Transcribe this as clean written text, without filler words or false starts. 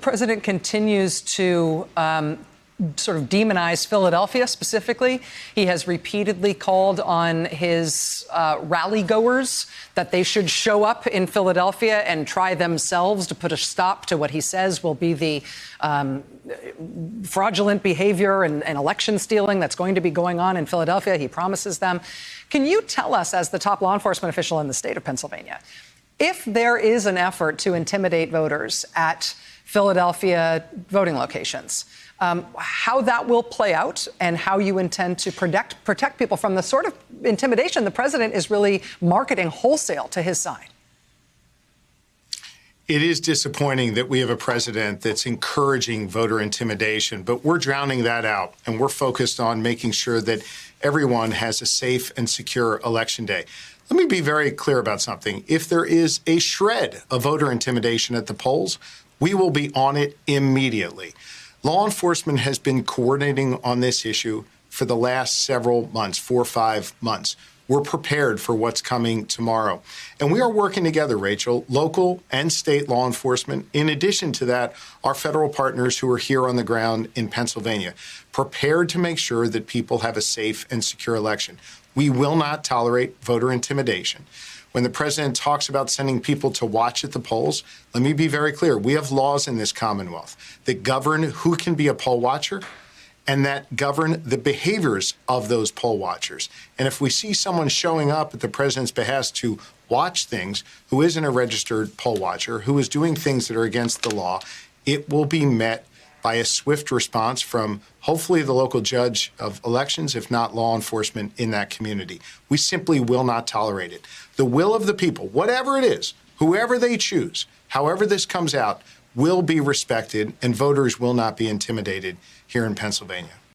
president continues to sort of demonize Philadelphia specifically. He has repeatedly called on his rally goers that they should show up in Philadelphia and try themselves to put a stop to what he says will be the fraudulent behavior and election stealing that's going to be going on in Philadelphia. He promises them. Can you tell us, as the top law enforcement official in the state of Pennsylvania, if there is an effort to intimidate voters at Philadelphia voting locations, how that will play out and how you intend to protect people from the sort of intimidation the president is really marketing wholesale to his side? It is disappointing that we have a president that's encouraging voter intimidation, but we're drowning that out, and we're focused on making sure that everyone has a safe and secure election day. Let me be very clear about something. If there is a shred of voter intimidation at the polls, we will be on it immediately. Law enforcement has been coordinating on this issue for the last several months, 4 or 5 months. We're prepared for what's coming tomorrow. And we are working together, Rachel, local and state law enforcement. In addition to that, our federal partners who are here on the ground in Pennsylvania, prepared to make sure that people have a safe and secure election. We will not tolerate voter intimidation. When the president talks about sending people to watch at the polls, let me be very clear. We have laws in this Commonwealth that govern who can be a poll watcher and that govern the behaviors of those poll watchers. And if we see someone showing up at the president's behest to watch things who isn't a registered poll watcher, who is doing things that are against the law, it will be met by a swift response from hopefully the local judge of elections, if not law enforcement in that community. We simply will not tolerate it. The will of the people, whatever it is, whoever they choose, however this comes out, will be respected, and voters will not be intimidated here in Pennsylvania.